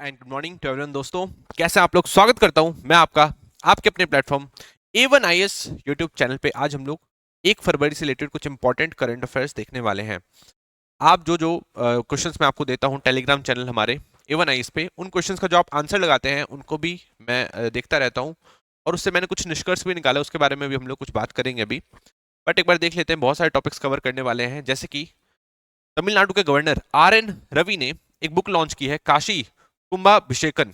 And good morning to everyone. दोस्तों, कैसे आप लोग? स्वागत करता हूं मैं आपका आपके अपने प्लेटफॉर्म A1IS यूट्यूब चैनल पे। आज हम लोग 1 फरवरी से रिलेटेड कुछ इंपॉर्टेंट करंट अफेयर्स देखने वाले हैं। आप जो जो क्वेश्चंस मैं आपको देता हूं टेलीग्राम चैनल हमारे A1IS पे, उन क्वेश्चंस का जो आप आंसर लगाते हैं उनको भी मैं देखता रहता हूं, और उससे मैंने कुछ निष्कर्ष भी निकाला। उसके बारे में भी हम लोग कुछ बात करेंगे अभी, बट एक बार देख लेते हैं। बहुत सारे टॉपिक्स कवर करने वाले हैं, जैसे कि तमिलनाडु के गवर्नर RN रवि ने एक बुक लॉन्च की है, काशी कुंभाभिषेकन।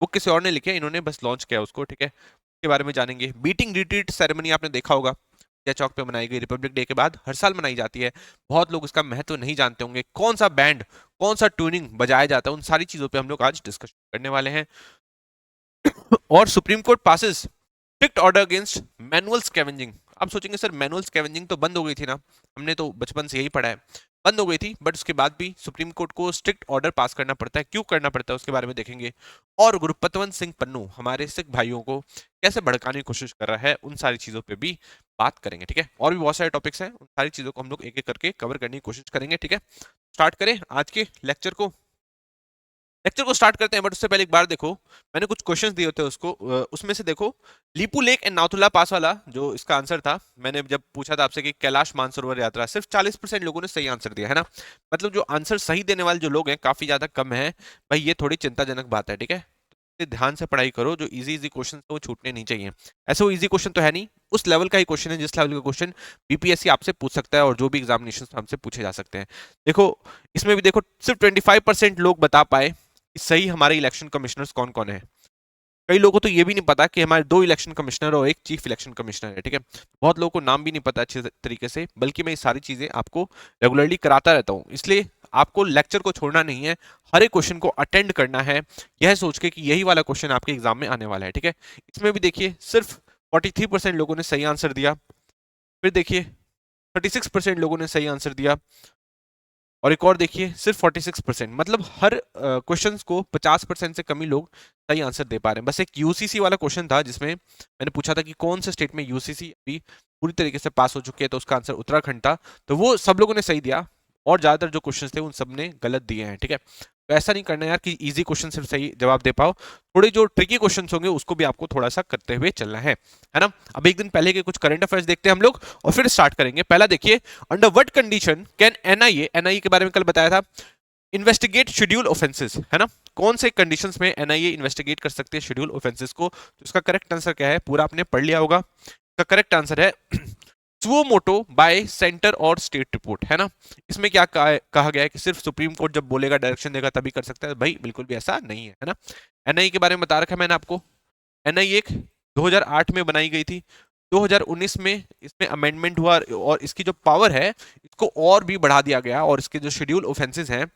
बुक किसी और ने लिखी है, इन्होंने बस लॉन्च किया उसको, ठीक है। इसके बारे में जानेंगे। बीटिंग रिट्रीट सेरेमनी आपने देखा होगा, इंडिया चौक पे मनाई गई रिपब्लिक डे के बाद, हर साल मनाई जाती है। बहुत लोग इसका महत्व नहीं जानते होंगे। कौन सा बैंड, कौन सा ट्यूनिंग बजाया जाता है, उन सारी चीजों पे हम लोग आज डिस्कशन करने वाले हैं। और supreme court passes strict order against manual scavenging. आप सोचेंगे सर मैनुअल स्कैवेंजिंग तो बंद हो गई थी ना, हमने तो बचपन से यही पढ़ा है। बंद हो गई थी, बट उसके बाद भी सुप्रीम कोर्ट को स्ट्रिक्ट ऑर्डर पास करना पड़ता है। क्यों करना पड़ता है उसके बारे में देखेंगे। और गुरपतवंत सिंह पन्नू हमारे सिख भाइयों को कैसे भड़काने की कोशिश कर रहा है, उन सारी चीजों पे भी बात करेंगे, ठीक है। और भी बहुत सारे टॉपिक्स हैं, उन सारी चीजों को हम लोग एक एक करके कवर करने की कोशिश करेंगे, ठीक है। स्टार्ट करें आज के लेक्चर को स्टार्ट करते हैं। बट उससे पहले एक बार देखो, मैंने कुछ क्वेश्चंस दिए होते हैं उसको, उसमें से देखो लीपू लेक एंड नाथुला पास वाला जो इसका आंसर था, मैंने जब पूछा था आपसे कि कैलाश मानसरोवर यात्रा, सिर्फ 40% लोगों ने सही आंसर दिया है ना। मतलब जो आंसर सही देने वाले जो लोग हैं काफी ज्यादा कम है। भाई ये थोड़ी चिंताजनक बात है, ठीक है। तो ध्यान से पढ़ाई करो, जो इजी इजी क्वेश्चन वो छूटने नहीं चाहिए। ऐसे वो इजी क्वेश्चन तो है नहीं, उस लेवल का ही क्वेश्चन है जिस लेवल का क्वेश्चन बीपीएससी आपसे पूछ सकता है, और जो भी एग्जामिनेशन हमसे पूछे जा सकते हैं। देखो इसमें भी देखो, सिर्फ 25% लोग बता पाए सही हमारे इलेक्शन कमिश्नर्स कौन कौन है। कई लोगों को तो ये भी नहीं पता कि हमारे 2 इलेक्शन कमिश्नर और एक चीफ इलेक्शन कमिश्नर है, ठीक है। बहुत लोगों को नाम भी नहीं पता अच्छे तरीके से, बल्कि मैं ये सारी चीजें आपको रेगुलरली कराता रहता हूँ। इसलिए आपको लेक्चर को छोड़ना नहीं है, हर एक क्वेश्चन को अटेंड करना है, यह सोच के कि यही वाला क्वेश्चन आपके एग्जाम में आने वाला है, ठीक है। इसमें भी देखिए सिर्फ 43% लोगों ने सही आंसर दिया। फिर देखिए 36% लोगों ने सही आंसर दिया, और एक और देखिए सिर्फ 46%। मतलब हर क्वेश्चंस को 50% से कम ही लोग सही आंसर दे पा रहे हैं। बस एक यूसीसी वाला क्वेश्चन था जिसमें मैंने पूछा था कि कौन से स्टेट में यूसीसी अभी पूरी तरीके से पास हो चुकी है, तो उसका आंसर उत्तराखंड था। तो वो सब लोगों ने सही दिया, और ज्यादातर जो क्वेश्चन थे उन सब ने गलत दिए हैं, ठीक है। तो ऐसा नहीं करना यार कि इजी क्वेश्चन सिर्फ सही जवाब दे पाओ, थोड़े जो ट्रिकी क्वेश्चन होंगे उसको भी आपको थोड़ा सा करते हुए चलना है ना। अब एक दिन पहले के कुछ करंट अफेयर्स देखते हैं हम लोग, और फिर स्टार्ट करेंगे। पहला देखिए, under what condition can NIA के बारे में कल बताया था, इन्वेस्टिगेट शेड्यूल ऑफेंसेस, है ना। कौन से कंडीशंस में एनआईए इन्वेस्टिगेट कर सकती है शेड्यूल ऑफेंसेस को। तो इसका करेक्ट आंसर क्या है, पूरा आपने पढ़ लिया होगा। इसका करेक्ट आंसर है सुओ मोटो बाय सेंटर और स्टेट रिपोर्ट, है ना। इसमें क्या कहा गया है कि सिर्फ सुप्रीम कोर्ट जब बोलेगा, डायरेक्शन देगा, तभी कर सकता है। भाई बिल्कुल भी ऐसा नहीं है ना। एनआईए के बारे में बता रखा है मैंने आपको। एनआईए 2008 में बनाई गई थी, 2019 में इसमें अमेंडमेंट हुआ, और इसकी जो पावर है इसको और भी बढ़ा दिया गया, और इसके जो शेड्यूल ऑफेंसेस हैं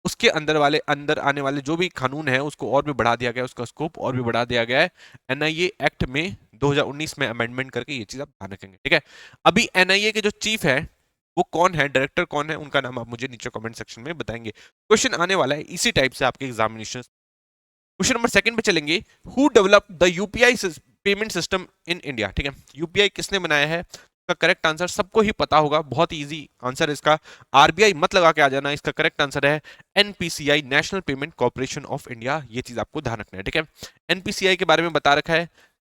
उसके अंदर आने वाले जो भी कानून है उसको और भी बढ़ा दिया गया, उसका स्कोप और भी बढ़ा दिया गया है एनआईए एक्ट में 2019 में अमेंडमेंट करके। ये चीज आप ध्यान रखेंगे, ठीक है। अभी एनआईए के जो चीफ है वो कौन है, डायरेक्टर कौन है, उनका नाम आप मुझे नीचे कमेंट सेक्शन में बताएंगे। क्वेश्चन आने वाला है इसी टाइप से आपके एग्जामिनेशन। क्वेश्चन नंबर 2 पे चलेंगे, who develop the UPI payment system in India, ठीक है। यूपीआई किसने बनाया है, इसका करेक्ट आंसर सबको ही पता होगा, बहुत इजी आंसर इसका। आरबीआई मत लगा के आ जाना, इसका करेक्ट आंसर है NPCI, national payment corporation of India. ये चीज आपको ध्यान रखना है, ठीक है। एनपीसीआई के बारे में बता रखा है,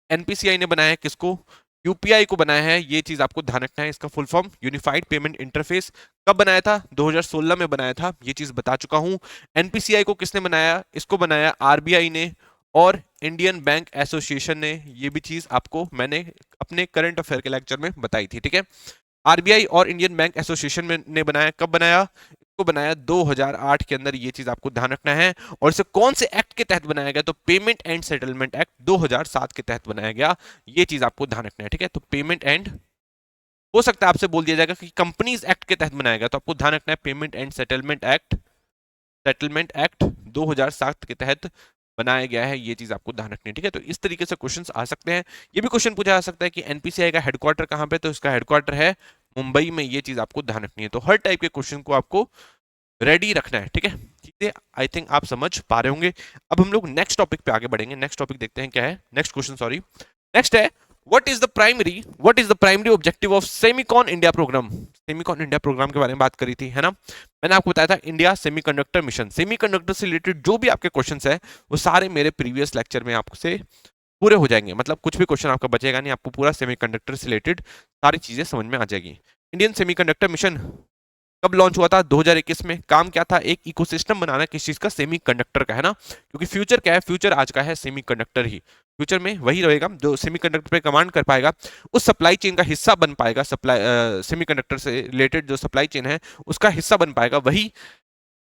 एनपीसीआई ने बनाया है किसको, यूपीआई को बनाया है। ये चीज आपको ध्यान रखना है। इसका full form unified payment interface. कब बनाया था, 2016 में बनाया था, ये चीज बता चुका हूं। एनपीसीआई को किसने बनाया, इसको बनाया आरबीआई ने और इंडियन बैंक एसोसिएशन ने। ये भी चीज आपको मैंने अपने करंट अफेयर के लेक्चर में बताई थी, ठीक है। आरबीआई और इंडियन बैंक एसोसिएशन में ने बनाया, कब बनाया, इसको बनाया 2008 के अंदर। ये चीज आपको ध्यान रखना है। और इसे कौन से एक्ट के तहत बनाया गया, तो पेमेंट एंड सेटलमेंट एक्ट 2007 के तहत बनाया गया। ये चीज आपको ध्यान रखना है, ठीक है। तो पेमेंट एंड, हो सकता है आपसे बोल दिया जाएगा कि कंपनीज एक्ट के तहत बनाया गया, तो आपको ध्यान रखना है पेमेंट एंड सेटलमेंट एक्ट 2007 के तहत बनाया गया है। ये चीज आपको ध्यान रखनी है, ठीक है। तो इस तरीके से क्वेश्चंस आ सकते हैं। ये भी क्वेश्चन पूछा जा सकता है कि एनपीसीआई का हेडक्वार्टर कहां पे, तो इसका हेडक्वार्टर है मुंबई में। ये चीज आपको ध्यान रखनी है। तो हर टाइप के क्वेश्चन को आपको रेडी रखना है, ठीक है। चीजें आई थिंक आप समझ पा रहे होंगे। अब हम लोग नेक्स्ट टॉपिक पे आगे बढ़ेंगे। नेक्स्ट टॉपिक देखते हैं क्या है, नेक्स्ट क्वेश्चन, सॉरी। नेक्स्ट है, what is the primary objective of Semicon India programme? Semicon India programme के बारे में बात करी थी, है ना? मैंने आपको बताया था इंडिया सेमीकंडक्टर मिशन। सेमीकंडक्टर से रिलेटेड जो भी आपके क्वेश्चंस है वो सारे मेरे प्रीवियस लेक्चर में आपसे पूरे हो जाएंगे, मतलब कुछ भी क्वेश्चन आपका बचेगा नहीं, आपको पूरा सेमीकंडक्टर से रिलेटेड सारी चीजें समझ में आ जाएगी। इंडियन सेमीकंडक्टर मिशन कब लॉन्च हुआ था? 2021 में। काम क्या था? एक इकोसिस्टम बनाना किस चीज का? सेमीकंडक्टर का, है ना? क्योंकि फ्यूचर क्या है? फ्यूचर आज का है सेमीकंडक्टर ही। फ्यूचर में वही रहेगा जो सेमीकंडक्टर पे कमांड कर पाएगा, उस सप्लाई चेन का हिस्सा बन पाएगा। सप्लाई सेमीकंडक्टर से रिलेटेड जो सप्लाई चेन है उसका हिस्सा बन पाएगा, वही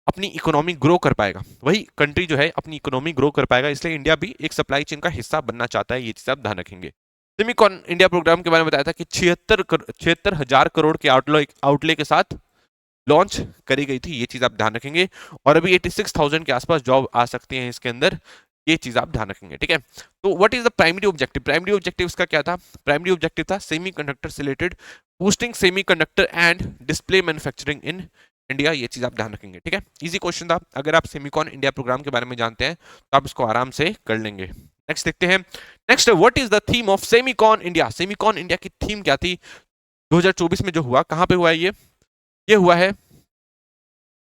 अपनी इकोनॉमी ग्रो कर पाएगा, वही कंट्री जो है अपनी इकोनॉमी ग्रो कर पाएगा। इसलिए इंडिया भी एक सप्लाई चेन का हिस्सा बनना चाहता है, ये चीज आप ध्यान रखेंगे। सेमीकॉन इंडिया प्रोग्राम के बारे में बताया था कि 76,000 करोड़ के आउटले के साथ लॉन्च करी गई थी, ये चीज आप ध्यान रखेंगे। और अभी 86,000 के आसपास जॉब आ सकती हैं इसके अंदर, ये चीज आप ध्यान रखेंगे, ठीक है? तो what is the primary objective? Primary objective इसका क्या था? प्राइमरी ऑब्जेक्टिव था सेमीकंडक्टर से related boosting semiconductor and display manufacturing in India, ये चीज आप ध्यान रखेंगे, ठीक है? इजी क्वेश्चन था, अगर आप सेमीकॉन इंडिया प्रोग्राम के बारे में जानते हैं तो आप इसको आराम से कर लेंगे। नेक्स्ट देखते हैं। Next, what is the theme of Semicon India? Semicon India की थीम क्या थी? 2024 में जो हुआ, कहां पे हुआ है ये हुआ है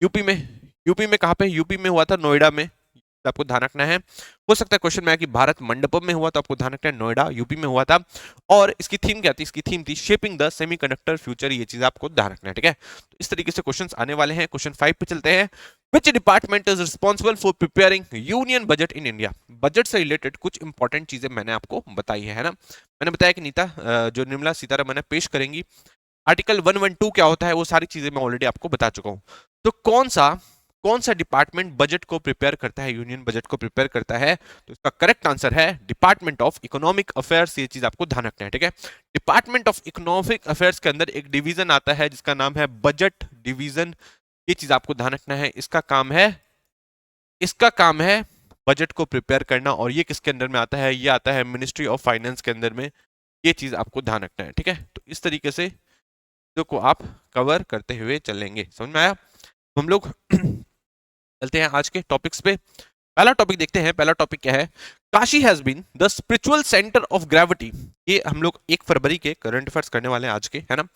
यूपी में। यूपी में कहां पे? यूपी में हुआ था नोएडा में, तो आपको ध्यान रखना है। हो सकता है क्वेश्चन में आया कि भारत मंडपम में हुआ, तो आपको ध्यान रखना है नोएडा यूपी में हुआ था। और इसकी थीम क्या थी? इसकी थीम थी शेपिंग द सेमीकंडक्टर फ्यूचर, ये चीज आपको ध्यान रखना है, ठीक है? तो इस तरीके से क्वेश्चंस आने वाले हैं। क्वेश्चन 5 पे चलते हैं। Which department is responsible for preparing union budget in India? Budget से रिलेटेड कुछ इंपॉर्टेंट चीजें मैंने आपको बताई है ना? मैंने बताया कि नीता जो निर्मला सीतारमण पेश करेंगी। आर्टिकल 112 क्या होता है, वो सारी चीजें मैं ऑलरेडी आपको बता चुका हूं। तो कौन सा डिपार्टमेंट बजट को प्रिपेयर करता है, यूनियन बजट को प्रिपेयर करता है? तो इसका करेक्ट आंसर है डिपार्टमेंट ऑफ इकोनॉमिक अफेयर्स, ये चीज आपको ध्यान रखना है, ठीक है? डिपार्टमेंट ऑफ इकोनॉमिक अफेयर्स के अंदर एक डिवीजन आता है जिसका नाम है बजट डिवीजन, ये चीज आपको ध्यान रखना है। इसका काम है बजट को प्रिपेयर करना। और ये किसके अंदर में आता है? ये आता है मिनिस्ट्री ऑफ फाइनेंस के अंदर में, ये चीज आपको ध्यान रखना है, ठीक है? तो इस तरीके से को आप कवर करते हुए चलेंगे, समझ में आया? तो हम लोग चलते हैं आज के टॉपिक्स पे। पहला टॉपिक देखते हैं। पहला टॉपिक क्या है? Kashi has been the spiritual centre of gravity. ये हम लोग 1 फरवरी के करंट अफेयर्स करने वाले हैं आज के, है ना?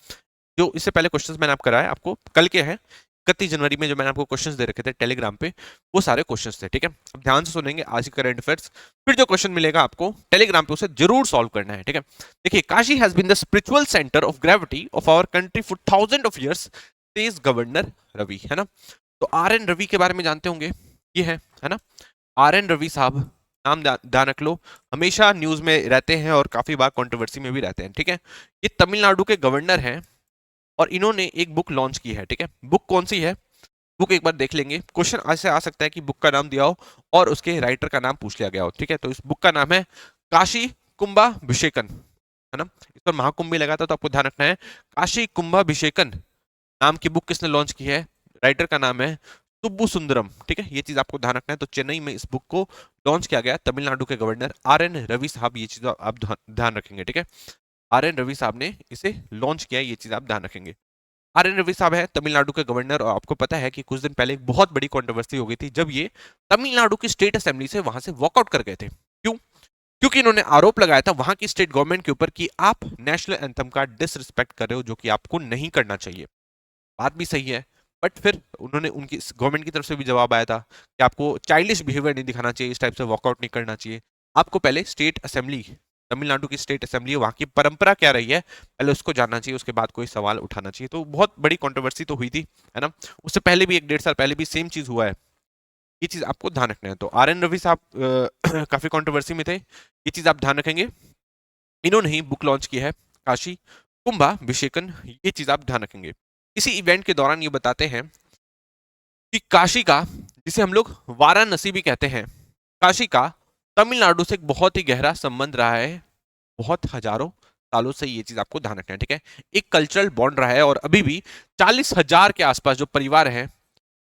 जो इससे पहले क्वेश्चंस मैंने आपको कराया, आपको कल के हैं 31 जनवरी में जो मैंने आपको क्वेश्चंस दे रखे थे टेलीग्राम पे, वो सारे क्वेश्चंस थे, ठीक है? अब ध्यान से सुनेंगे आज के करंट अफेयर्स, फिर जो क्वेश्चन मिलेगा आपको टेलीग्राम पे उसे जरूर सॉल्व करना है, ठीक है? देखिए, Kashi has been the spiritual centre of gravity of our country for thousand of years, says governor Ravi, है ना? तो आर एन रवि के बारे में जानते होंगे, ये है ना? आर एन रवि साहब, नाम ध्यान रख लो, हमेशा न्यूज में रहते हैं और काफी बार कंट्रोवर्सी में भी रहते हैं, ठीक है? ये तमिलनाडु के गवर्नर हैं और इन्होंने एक बुक लॉन्च की है, ठीक है? बुक कौन सी है? बुक एक बार देख लेंगे। क्वेश्चन ऐसे आ सकता है कि बुक का नाम दिया हो और उसके राइटर का नाम पूछ लिया गया हो, ठीक है? तो इस बुक का नाम है काशी कुंभाभिषेकन, है ना? इस पर महाकुंभ भी लगा था, तो आपको ध्यान रखना है काशी कुंभाभिषेकन नाम की बुक किसने लॉन्च की है? राइटर का नाम है सुब्बू सुंदरम, ठीक है? ये चीज आपको ध्यान रखना है। तो चेन्नई में इस बुक को लॉन्च किया गया, तमिलनाडु के गवर्नर आर एन रवि साहब, ये चीज आप ध्यान रखेंगे, ठीक है? आर एन रवि साहब ने इसे लॉन्च किया, ये चीज आप ध्यान रखेंगे। आर एन रवि साहब है तमिलनाडु के गवर्नर, और आपको पता है कि कुछ दिन पहले एक बहुत बड़ी कंट्रोवर्सी हो गई थी जब ये तमिलनाडु की स्टेट असेंबली से वहां से वॉकआउट कर गए थे। क्यों? क्योंकि इन्होंने आरोप लगाया था वहां की स्टेट गवर्नमेंट के ऊपर कि आप नेशनल एंथम का डिसरिस्पेक्ट कर रहे हो, जो कि आपको नहीं करना चाहिए। बात भी सही है, बट फिर उन्होंने उनकी गवर्नमेंट की तरफ से भी जवाब आया था कि आपको चाइल्डिश बिहेवियर नहीं दिखाना चाहिए, इस टाइप से वॉकआउट नहीं करना चाहिए। आपको पहले स्टेट असेंबली, तमिलनाडु की स्टेट असेंबली वहां की परंपरा क्या रही है पहले उसको जानना चाहिए, उसके बाद कोई सवाल उठाना चाहिए। तो बहुत बड़ी कंट्रोवर्सी तो हुई थी, है ना? उससे पहले भी 1-1.5 साल पहले भी सेम चीज हुआ है, ये चीज आपको ध्यान रखना है। तो आर एन रवि साहब काफी कंट्रोवर्सी में थे, ये चीज आप ध्यान रखेंगे। इन्होंने ही बुक लॉन्च की है काशी कुंभाभिषेकन, ये चीज आप ध्यान रखेंगे। इसी इवेंट के दौरान ये बताते हैं कि काशी का, जिसे हम लोग वाराणसी भी कहते हैं, काशी का तमिलनाडु से एक बहुत ही गहरा संबंध रहा है, बहुत हजारों सालों से, ये चीज आपको ध्यान रखना है, ठीक है? एक कल्चरल बॉन्ड रहा है और अभी भी 40,000 के आसपास जो परिवार है,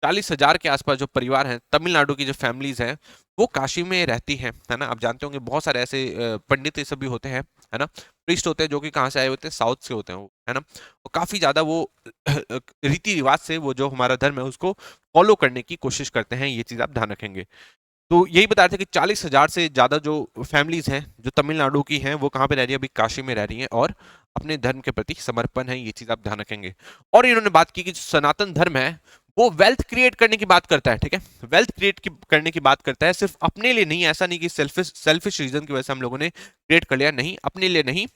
40,000 के आसपास जो परिवार हैं, तमिलनाडु की जो फैमिलीज हैं, वो काशी में रहती हैं, है ना? आप जानते होंगे बहुत सारे ऐसे पंडित ये सब भी होते हैं, है ना? प्रीस्ट होते हैं जो कि कहाँ से आए होते हैं? साउथ से होते हैं वो, है ना? और काफी ज्यादा वो रीति रिवाज से वो जो हमारा धर्म है उसको फॉलो करने की कोशिश करते हैं, ये चीज आप ध्यान रखेंगे। तो यही बता रहे थे कि 40,000 से ज़्यादा जो फैमिलीज हैं जो तमिलनाडु की हैं वो कहाँ पे रह रही है, अभी काशी में रह रही हैं और अपने धर्म के प्रति समर्पण है, ये चीज़ आप ध्यान रखेंगे। और इन्होंने बात की कि जो सनातन धर्म है वो वेल्थ क्रिएट करने की बात करता है, ठीक है, वेल्थ क्रिएट करने की बात करता है, सिर्फ अपने लिए नहीं, ऐसा नहीं कि सेल्फिश रीजन की वजह से हम लोगों ने क्रिएट कर लिया, नहीं, अपने लिए नहीं,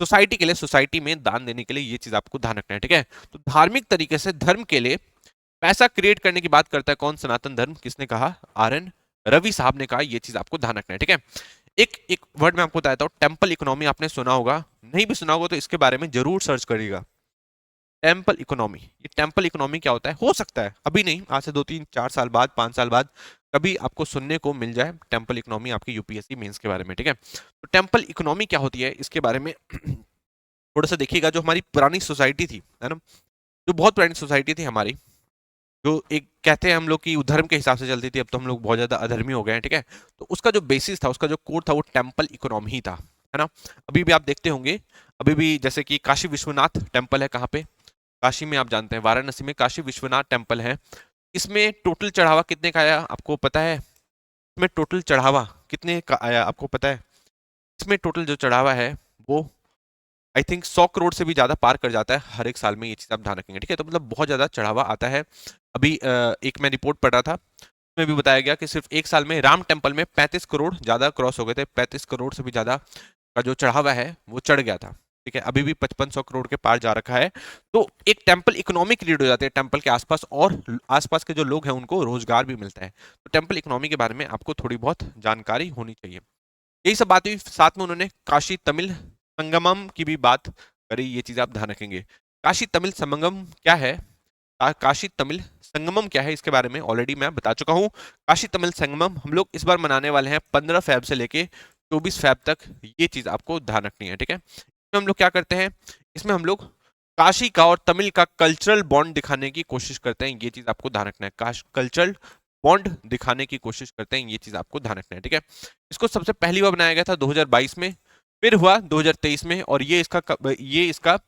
सोसाइटी के लिए, सोसाइटी में दान देने के लिए, ये चीज आपको ध्यान रखना है, ठीक है। तो धार्मिक तरीके से धर्म के लिए पैसा क्रिएट करने की बात करता है कौन, सनातन धर्म, किसने कहा, आर.एन. रवि साहब ने कहा, ये चीज आपको ध्यान रखना है, ठीक है। एक एक वर्ड मैं आपको बताता हूँ, टेम्पल इकोनॉमी, आपने सुना होगा, नहीं भी सुना होगा तो इसके बारे में जरूर सर्च करिएगा। टेम्पल इकोनॉमी, ये टेम्पल इकोनॉमी क्या होता है, हो सकता है अभी नहीं, आज से 2-3-4 साल बाद, 5 साल बाद कभी आपको सुनने को मिल जाए टेम्पल इकोनॉमी आपके यूपीएससी मेंस के बारे में, ठीक है। तो टेम्पल इकोनॉमी क्या होती है इसके बारे में थोड़ा सा देखिएगा। जो हमारी पुरानी सोसाइटी थी, है ना, जो बहुत पुरानी सोसाइटी थी हमारी, जो एक कहते हैं हम लोग की धर्म के हिसाब से चलती थी, अब तो हम लोग बहुत ज्यादा अधर्मी हो गए हैं, ठीक है। तो उसका जो बेसिस था, उसका जो कोर था, वो टेम्पल इकोनॉमी ही था, है ना। अभी भी आप देखते होंगे, अभी भी जैसे कि काशी विश्वनाथ टेम्पल है, कहाँ पे, काशी में, आप जानते हैं वाराणसी में काशी विश्वनाथ टेम्पल है। इसमें टोटल चढ़ावा कितने का आया आपको पता है, इसमें टोटल चढ़ावा कितने का आया आपको पता है, इसमें टोटल जो चढ़ावा है वो आई थिंक 100 करोड़ से भी ज्यादा पार कर जाता है हर एक साल में, ये चीज आप ध्यान रखेंगे, ठीक है। तो मतलब बहुत ज्यादा चढ़ावा आता है। अभी एक मैं रिपोर्ट पढ़ रहा था, उसमें भी बताया गया कि सिर्फ एक साल में राम टेम्पल में 35 करोड़ ज्यादा क्रॉस हो गए थे, 35 करोड़ से भी ज्यादा का जो चढ़ावा है वो चढ़ गया था, ठीक है। अभी भी 5500 करोड़ के पार जा रखा है। तो एक टेम्पल इकोनॉमी क्रिएट हो जाती है टेम्पल के आसपास, और आसपास के जो लोग हैं उनको रोजगार भी मिलता है। तो टेम्पल इकोनॉमी के बारे में आपको थोड़ी बहुत जानकारी होनी चाहिए। यही सब बात हुई, साथ में उन्होंने काशी तमिल संगमम की भी बात करी, ये चीज आप ध्यान रखेंगे। काशी तमिल संगमम क्या है, काशी तमिल संगमम क्या है, इसके बारे में ऑलरेडी मैं बता चुका हूँ। काशी तमिल संगमम हम लोग इस बार मनाने वाले हैं 15 फेब से लेके 24 फेब तक, ये चीज आपको ध्यान रखनी है, ठीक है। इसमें हम लोग क्या करते हैं, इसमें हम लोग काशी का और तमिल का कल्चरल बॉन्ड दिखाने की कोशिश करते हैं, ये चीज आपको ध्यान रखना है, कल्चरल बॉन्ड दिखाने की कोशिश करते हैं, ये चीज आपको ध्यान रखना है, ठीक है। इसको सबसे पहली बार बनाया गया था 2022 में, फिर हुआ 2023 में, और ये इसका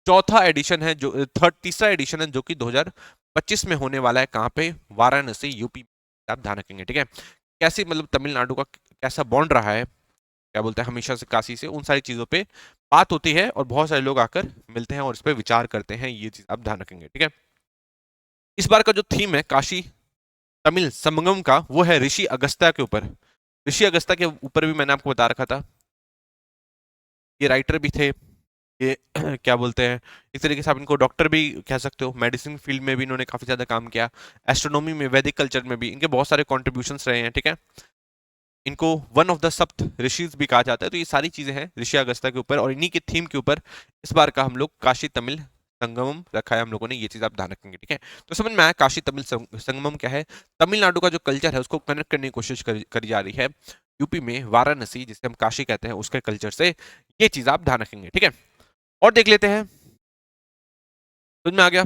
चौथा एडिशन है, जो तीसरा एडिशन है, जो कि 2025 में होने वाला है, कहाँ पे, वाराणसी यूपी, आप ध्यान रखेंगे, ठीक है। कैसे मतलब तमिलनाडु का कैसा बॉन्ड रहा है, क्या बोलते हैं, हमेशा से काशी से, उन सारी चीजों पे बात होती है और बहुत सारे लोग आकर मिलते हैं और इस पर विचार करते हैं, ये चीज आप ध्यान रखेंगे, ठीक है। इस बार का जो थीम है काशी तमिल संगम का, वो है ऋषि अगस्त्य के ऊपर। ऋषि अगस्त्य के ऊपर भी मैंने आपको बता रखा था, ये राइटर भी थे, ये क्या बोलते हैं, इस तरीके से आप इनको डॉक्टर भी कह सकते हो, मेडिसिन फील्ड में भी इन्होंने काफी ज्यादा काम किया, एस्ट्रोनॉमी में, वैदिक कल्चर में भी इनके बहुत सारे कॉन्ट्रीब्यूशंस रहे हैं, ठीक है। इनको वन ऑफ द सप्त ऋषिज भी कहा जाता है। तो ये सारी चीजें हैं ऋषि अगस्त्य के ऊपर, और इन्हीं के थीम के ऊपर इस बार का हम लोग काशी तमिल संगमम रखा है हम लोगों ने, ये चीज आप ध्यान रखेंगे, ठीक है। तो समझ में आया काशी तमिल संगमम क्या है, तमिलनाडु का जो कल्चर है उसको कनेक्ट करने की कोशिश करी जा रही है यूपी में, वाराणसी जिसे हम काशी कहते हैं उसके कल्चर से, ये चीज आप ध्यान रखेंगे, ठीक है। और देख लेते हैं, समझ में आ गया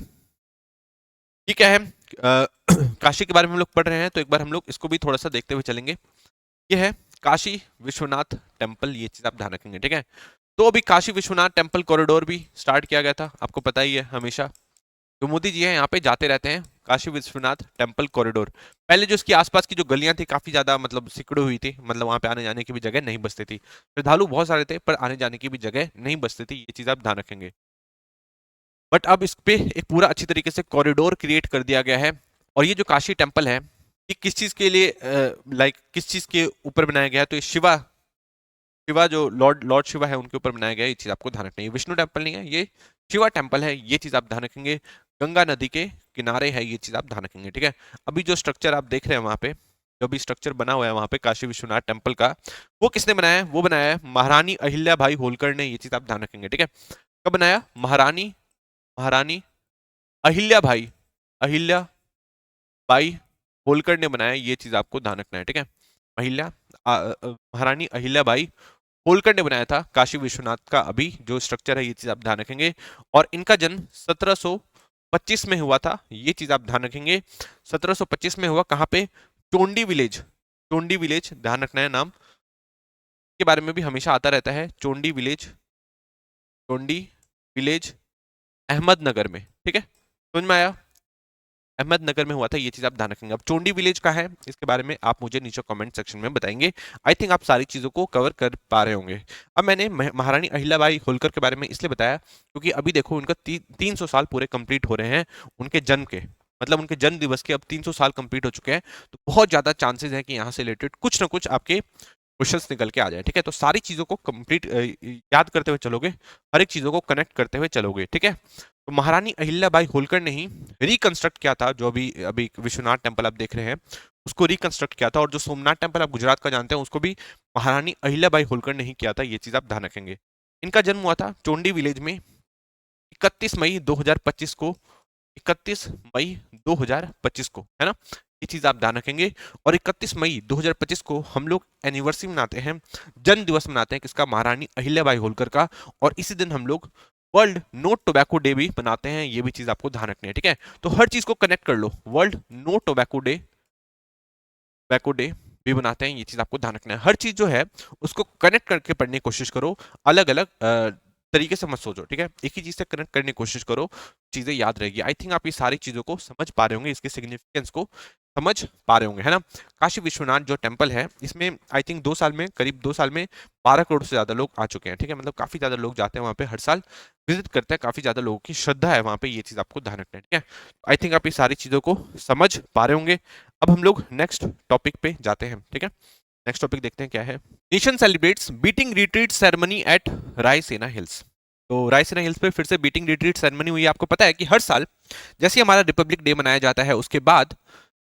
ये क्या है, काशी के बारे में हम लोग पढ़ रहे हैं, तो एक बार हम लोग इसको भी थोड़ा सा देखते हुए चलेंगे। ये है काशी विश्वनाथ टेम्पल, ये चीज आप ध्यान रखेंगे, ठीक है। तो अभी काशी विश्वनाथ टेम्पल कॉरिडोर भी स्टार्ट किया गया था, आपको पता ही है, हमेशा जो मोदी जी हैं यहाँ पे जाते रहते हैं, काशी विश्वनाथ टेम्पल कॉरिडोर। पहले जो इसकी आसपास की जो गलियां थी काफी ज्यादा मतलब सिकुड़ी हुई थी, मतलब वहां पे आने जाने की भी जगह नहीं बचती थी, श्रद्धालु बहुत सारे थे पर आने जाने की भी जगह नहीं बचती थी, ये चीज आप ध्यान रखेंगे। बट अब इस पे एक पूरा अच्छी तरीके से कॉरिडोर क्रिएट कर दिया गया है। और ये जो काशी टेम्पल है, ये किस चीज के लिए, लाइक किस चीज के ऊपर बनाया गया है, तो ये शिवा शिवा जो लॉर्ड लॉर्ड शिवा है उनके ऊपर बनाया गया है, ये चीज आपको ध्यान रखना है। ये विष्णु टेम्पल नहीं है, ये शिवा टेम्पल है, ये चीज आप ध्यान रखेंगे। गंगा नदी के किनारे है, ये चीज आप ध्यान रखेंगे, ठीक है। अभी जो स्ट्रक्चर आप देख रहे हैं वहां पे, जो भी स्ट्रक्चर बना हुआ है वहां पे काशी विश्वनाथ टेम्पल का, वो किसने बनाया है, वो बनाया है महारानी अहिल्या भाई होलकर ने, ये चीज आप ध्यान रखेंगे, ठीक है। कब बनाया, महारानी महारानी अहिल्या भाई, अहिल्या बाई होलकर ने बनाया, ये चीज आपको ध्यान रखना है, ठीक है। महारानी अहिल्या बाई होलकर ने बनाया था काशी विश्वनाथ का अभी जो स्ट्रक्चर है, ये चीज आप ध्यान रखेंगे। और इनका जन्म 1725 में हुआ था, ये चीज आप ध्यान रखेंगे। 1725 में हुआ, कहाँ पे, चोंडी विलेज, चोंडी विलेज ध्यान रखना है, नाम के बारे में भी हमेशा आता रहता है, चोंडी विलेज, चोंडी विलेज अहमदनगर में, ठीक है, समझ में आया। अहमदनगर में हुआ था, ये चीज आप ध्यान रखेंगे। अब चोंडी विलेज का है, इसके बारे में आप मुझे नीचे कमेंट सेक्शन में बताएंगे। आई थिंक आप सारी चीजों को कवर कर पा रहे होंगे। अब मैंने महारानी अहिल्याबाई होलकर के बारे में इसलिए बताया क्योंकि अभी देखो उनका 300 साल पूरे कंप्लीट हो रहे हैं उनके जन्म के, मतलब उनके जन्म दिवस के अब 300 साल कंप्लीट हो चुके हैं। तो बहुत ज्यादा चांसेस है कि यहाँ से रिलेटेड कुछ ना कुछ आपके क्वेश्चंस निकल के आ जाए। ठीक है, तो सारी चीजों को कंप्लीट याद करते हुए चलोगे, हर एक चीजों को कनेक्ट करते हुए चलोगे। ठीक है, तो महारानी अहिल्याबाई होलकर ने ही रिकंस्ट्रक्ट किया था, जो अभी अभी विश्वनाथ टेम्पल आप देख रहे हैं उसको रिकंस्ट्रक्ट किया था, और जो सोमनाथ टेम्पल आप गुजरात का जानते हैं उसको भी महारानी अहिल्याबाई होलकर ने ही किया था। ये चीज आप ध्यान रखेंगे। इनका जन्म हुआ था चोंडी विलेज में 31 मई 2025 को, 31 मई 2025 को, है ना, ये चीज आप ध्यान रखेंगे। और 31 मई 2025 को हम लोग एनिवर्सरी मनाते हैं, जन्म दिवस मनाते हैं किसका, महारानी अहिल्याबाई होलकर का। और इसी दिन हम लोग वर्ल्ड नो टोबैको डे भी मनाते हैं, ये भी चीज आपको ध्यान रखनी है। ठीक है, तो हर चीज को कनेक्ट कर लो, world no tobacco day, tobacco day भी बनाते हैं, ये चीज आपको ध्यान रखना है। हर चीज जो है उसको कनेक्ट करके पढ़ने की कोशिश करो, अलग अलग तरीके से मत सोचो। ठीक है, एक ही चीज से कनेक्ट करने की कोशिश करो, चीजें याद रहेगी। आई थिंक आप ये सारी चीजों को समझ पा रहे होंगे, इसके सिग्निफिकेंस को समझ पा रहे होंगे, है ना। काशी विश्वनाथ जो टेम्पल है, इसमें आई थिंक 2 साल में, करीब 2 साल में 12 करोड़ से ज्यादा लोग आ चुके हैं। ठीक है, मतलब काफी ज्यादा लोग जाते हैं वहां पे, हर साल विजिट करते हैं, काफी ज्यादा लोगों की श्रद्धा है वहां पे, ये चीज आपको ध्यान रखना है। ठीक है, आई थिंक आप ये सारी चीजों को समझ पा रहे होंगे। अब हम लोग नेक्स्ट टॉपिक पे जाते हैं। ठीक है, नेक्स्ट टॉपिक देखते हैं क्या है। Nation celebrates beating retreat ceremony eight Raisena hills. तो रायसेना हिल्स पे फिर से बीटिंग रिट्रीट सेरेमनी हुई है। आपको पता है कि हर साल जैसे हमारा रिपब्लिक डे मनाया जाता है, उसके बाद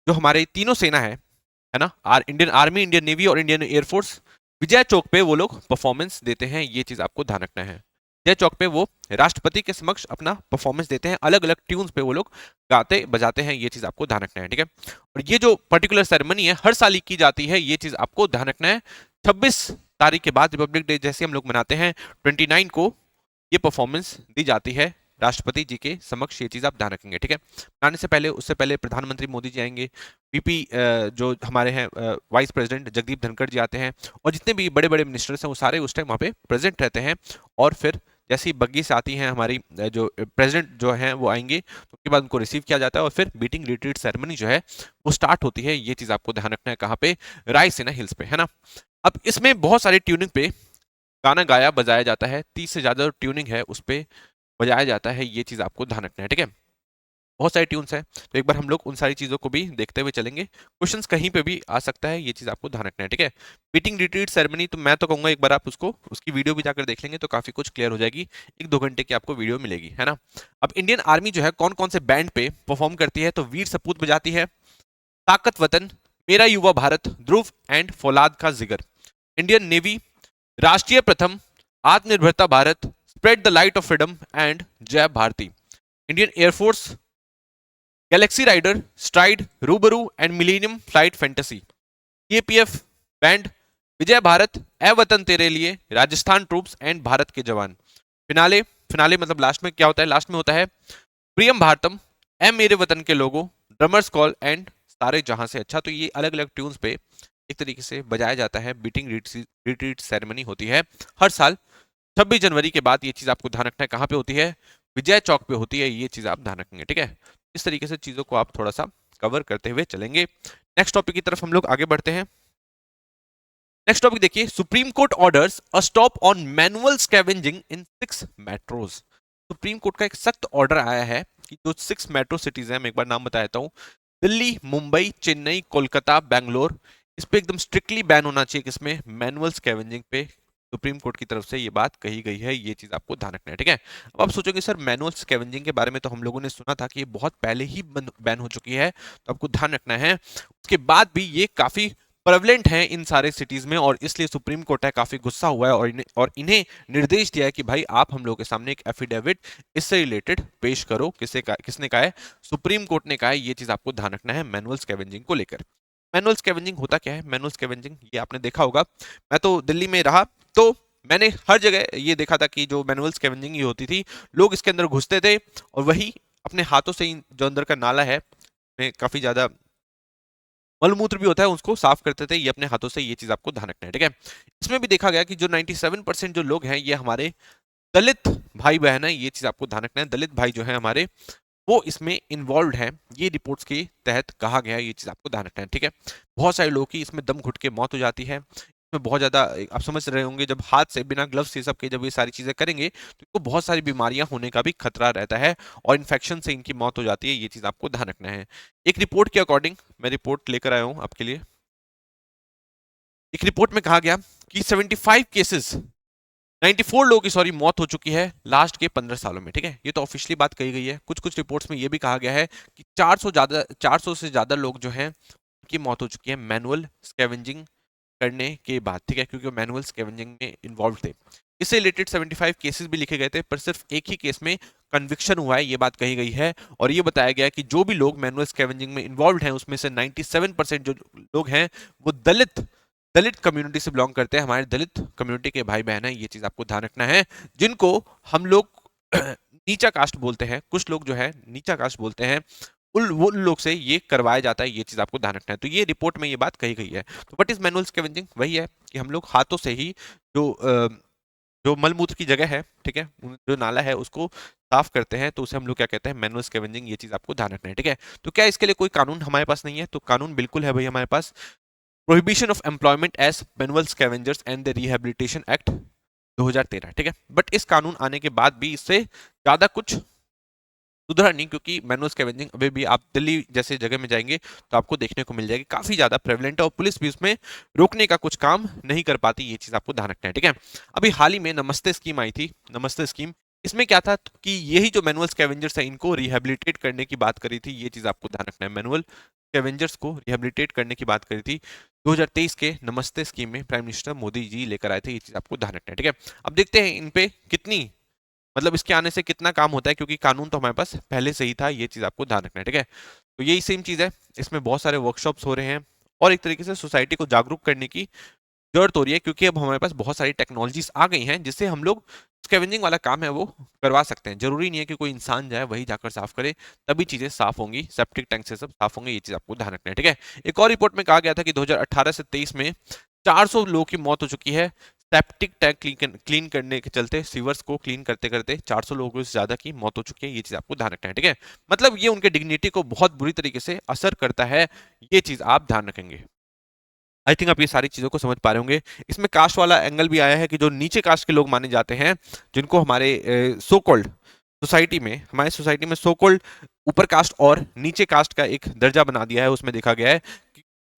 जो हमारे तीनों सेना है ना, इंडियन आर्मी, इंडियन नेवी और इंडियन एयरफोर्स, विजय चौक पे वो लोग परफॉर्मेंस देते हैं, ये चीज आपको ध्यान रखना है। विजय चौक पे वो राष्ट्रपति के समक्ष अपना परफॉर्मेंस देते हैं, अलग अलग ट्यून्स पे वो लोग गाते बजाते हैं, ये चीज आपको ध्यान रखना है। ठीक है, और ये जो पर्टिकुलर सेरेमनी है हर साल ही की जाती है, ये चीज आपको ध्यान रखना है। 26 तारीख के बाद रिपब्लिक डे जैसे हम लोग मनाते हैं, 29 को ये परफॉर्मेंस दी जाती है राष्ट्रपति जी के समक्ष, ये चीज आप ध्यान रखेंगे। ठीक है, आने से पहले, उससे पहले प्रधानमंत्री मोदी जी आएंगे, वीपी जो हमारे हैं वाइस प्रेसिडेंट जगदीप धनखड़ जी आते हैं, और जितने भी बड़े बड़े मिनिस्टर्स हैं वो सारे उस टाइम वहाँ पे प्रेजेंट रहते हैं। और फिर जैसे ही बग्गी से आती हैं हमारी जो प्रेसिडेंट जो हैं वो आएंगे, तो उसके बाद उनको रिसीव किया जाता है और फिर बीटिंग रिट्रीट सेरेमनी जो है वो स्टार्ट होती है। ये चीज आपको ध्यान रखना है, कहाँ पे, रायसेना हिल्स पे, है ना। अब इसमें बहुत सारी ट्यूनिंग पे गाना गाया बजाया जाता है, 30 से ज्यादा ट्यूनिंग है उस पर बजाया जाता है, ये चीज आपको ध्यान रखना है। ठीक है, बहुत सारी ट्यून्स हैं, तो एक बार हम लोग उन सारी चीजों को भी देखते हुए चलेंगे। क्वेश्चंस कहीं पे भी आ सकता है, ये चीज आपको ध्यान रखना है। ठीक है, बीटिंग रिट्रीट सेरेमनी, तो मैं तो कहूंगा एक बार आप उसको, उसकी वीडियो भी जाकर देख लेंगे तो काफी कुछ क्लियर हो जाएगी, 1-2 घंटे की आपको वीडियो मिलेगी, है ना। अब इंडियन आर्मी जो है कौन कौन से बैंड पे परफॉर्म करती है, तो वीर सपूत बजाती है, ताकत वतन, मेरा युवा भारत, ध्रुव एंड फौलाद का जिगर। इंडियन नेवी, राष्ट्रीय प्रथम, आत्मनिर्भरता Bharat, spread the light of freedom and Jai Bharati. Indian air force, galaxy rider, stride, रूबरू and millennium flight fantasy. CAPF band, Vijay Bharat, ए वतन तेरे लिए, राजस्थान ट्रूप्स एंड भारत के जवान। फिनाले, फिनाले मतलब लास्ट में क्या होता है, लास्ट में होता है प्रियम भारतम, ए मेरे वतन के लोगों, ड्रमर्स कॉल एंड सारे जहां से अच्छा। तो ये अलग अलग ट्यून्स पे एक तरीके से बजाया जाता है, बीटिंग रिट्रीट सेरेमनी होती है हर साल 26 जनवरी के बाद। ये चीज आपको ध्यान रखना है, कहाँ पे होती है, विजय चौक पे होती है, ये चीज आप ध्यान रखेंगे। ठीक है, इस तरीके से चीजों को आप थोड़ा सा कवर करते हुए चलेंगे। नेक्स्ट टॉपिक की तरफ हम लोग आगे बढ़ते हैं। नेक्स्ट टॉपिक देखिए, supreme court orders a stop on manual scavenging in 6 metros. Supreme court का एक सख्त ऑर्डर आया है कि जो 6 मेट्रो सिटीज हैं, मैं एक बार नाम बता देता हूँ, दिल्ली, मुंबई, चेन्नई, कोलकाता, बैंगलोर, इस पे एकदम स्ट्रिक्टली बैन होना चाहिए, किसमें, मैनुअल स्कैवेंजिंग पे। सुप्रीम कोर्ट की तरफ से ये बात कही गई है, ये चीज आपको ध्यान रखना है। ठीक है, अब आप सोचोगे सर मैनुअल स्कैवेंजिंग के बारे में तो हम लोगों ने सुना था कि ये बहुत पहले ही बैन हो चुकी है, तो आपको ध्यान रखना है। उसके बाद भी ये काफी प्रेवलेंट है इन सारे सिटीज में, और इसलिए सुप्रीम कोर्ट है काफी गुस्सा हुआ है और इन्हें निर्देश दिया है कि भाई आप हम लोग के सामने एक एफिडेविट इससे रिलेटेड पेश करो। किसने कहा है, सुप्रीम कोर्ट ने कहा है। ये चीज आपको ध्यान रखना है मैनुअल स्कैवेंजिंग को लेकर। मैनुअल स्कैवेंजिंग होता क्या है, मैनुअल स्कैवेंजिंग ये आपने देखा होगा, मैं तो दिल्ली में रहा तो मैंने हर जगह ये देखा था कि जो मैनुअल स्कैवेंजिंग ये होती थी, लोग इसके अंदर घुसते थे और वही अपने हाथों से ही जो अंदर का नाला है में काफी ज्यादा मलमूत्र भी होता है उसको साफ करते थे ये अपने हाथों से, ये चीज आपको ध्यान रखना है। ठीक है, इसमें भी देखा गया कि जो 97% जो लोग हैं ये हमारे दलित भाई बहन है, ये चीज आपको ध्यान रखना है। दलित भाई जो है हमारे वो इसमें इन्वॉल्व हैं, ये रिपोर्ट्स के तहत कहा गया है। ये चीज आपको ध्यान रखना है, ठीक है। बहुत सारे लोगों की इसमें दम घुट के मौत हो जाती है। इसमें बहुत ज्यादा, आप समझ रहे होंगे, जब हाथ से बिना ग्लव्स ये सब के जब ये सारी चीजें करेंगे तो इनको बहुत सारी बीमारियां होने का भी खतरा रहता है और इन्फेक्शन से इनकी मौत हो जाती है। ये चीज आपको ध्यान रखना है। एक रिपोर्ट के अकॉर्डिंग, मैं रिपोर्ट लेकर आया हूं आपके लिए। एक रिपोर्ट में कहा गया कि 75 केसेस, 94 लोगों की सॉरी मौत हो चुकी है लास्ट के 15 सालों में, ठीक है। ये तो ऑफिशियली बात कही गई है। कुछ कुछ रिपोर्ट्स में ये भी कहा गया है कि 400 से ज्यादा लोग जो हैं उनकी मौत हो चुकी है मैनुअल स्कैवेंजिंग करने के बाद, ठीक है, क्योंकि वो मैनुअल स्कैवेंजिंग में इन्वॉल्व थे। इससे रिलेटेड 75 केसेस भी लिखे गए थे, पर सिर्फ एक ही केस में कन्विक्शन हुआ है, ये बात कही गई है। और ये बताया गया कि जो भी लोग मैनुअल स्कैवेंजिंग में इन्वॉल्व हैं उसमें से 97% जो लोग हैं वो दलित दलित कम्युनिटी से बिलोंग करते हैं। हमारे दलित कम्युनिटी के भाई बहन हैं। ये चीज आपको ध्यान रखना है, जिनको हम लोग नीचा कास्ट बोलते हैं। कुछ लोग जो है नीचा कास्ट बोलते हैं, उन लोग से ये करवाया जाता है। ये चीज आपको ध्यान रखना है। तो ये रिपोर्ट में ये बात कही गई है। तो व्हाट इज मैनुअल स्कैवेंजिंग? वही है कि हम लोग हाथों से ही जो जो मलमूत्र की जगह है, ठीक है, जो नाला है उसको साफ करते हैं, तो उसे हम लोग क्या कहते हैं? Manual scavenging. ये चीज आपको ध्यान रखना है, ठीक है। तो क्या इसके लिए कोई कानून हमारे पास नहीं है? तो कानून बिल्कुल है भाई हमारे पास। Prohibition of employment as manual scavengers and the rehabilitation act 2013, ठीक है। बट इस कानून आने के बाद भी इससे ज्यादा कुछ सुधरा नहीं, क्योंकि मैनुअल स्कैवेंजिंग अभी भी आप दिल्ली जैसे जगह में जाएंगे तो आपको देखने को मिल जाएगी, काफी ज्यादा प्रेवलेंट है और पुलिस भी उसमें रोकने का कुछ काम नहीं कर पाती। ये चीज आपको ध्यान रखना है, ठीक है। अभी हाल ही में नमस्ते स्कीम आई थी। नमस्ते स्कीम, इसमें क्या था कि यही जो मैनुअल स्कैवेंजर्स है इनको रिहेबिलिटेट करने की बात करी थी। ये चीज आपको ध्यान रखना है, मैनुअल स्कैवेंजर्स को रिहेबिलिटेट करने की बात करी थी 2023 के नमस्ते स्कीम में प्राइम मिनिस्टर मोदी जी लेकर आए थे। ये चीज आपको ध्यान रखना है, ठीक है। अब देखते हैं इन पे कितनी, मतलब इसके आने से कितना काम होता है, क्योंकि कानून तो हमारे पास पहले से ही था। ये चीज आपको ध्यान रखना है, ठीक है। तो यही सेम चीज है, इसमें बहुत सारे वर्कशॉप्स हो रहे हैं और एक तरीके से सोसाइटी को जागरूक करने की जरूरत हो रही है, क्योंकि अब हमारे पास बहुत सारी टेक्नोलॉजीज आ गई हैं जिससे हम लोग स्कैवेंजिंग वाला काम है वो करवा सकते हैं। जरूरी नहीं है कि कोई इंसान जाए वही जाकर साफ करे, तभी चीजें साफ होंगी, सेप्टिक टैंक से सब साफ होंगे। ये चीज आपको ध्यान रखना है, ठीक है। एक और रिपोर्ट में कहा गया था कि 2018 से 23 में 400 लोगों की मौत हो चुकी है सेप्टिक टैंक क्लीन करने के चलते। सीवर्स को क्लीन करते करते 400 लोगों से ज्यादा की मौत हो चुकी है। ये चीज आपको ध्यान रखना है, ठीक है। मतलब ये उनके डिग्निटी को बहुत बुरी तरीके से असर करता है। ये चीज आप ध्यान रखेंगे। आई थिंक आप ये सारी चीजों को समझ पा रहे होंगे। इसमें कास्ट वाला एंगल भी आया है कि जो नीचे कास्ट के लोग माने जाते हैं, जिनको हमारे सो कॉल्ड सोसाइटी में, हमारे सोसाइटी में सो कॉल्ड ऊपर कास्ट और नीचे कास्ट का एक दर्जा बना दिया है। उसमें देखा गया है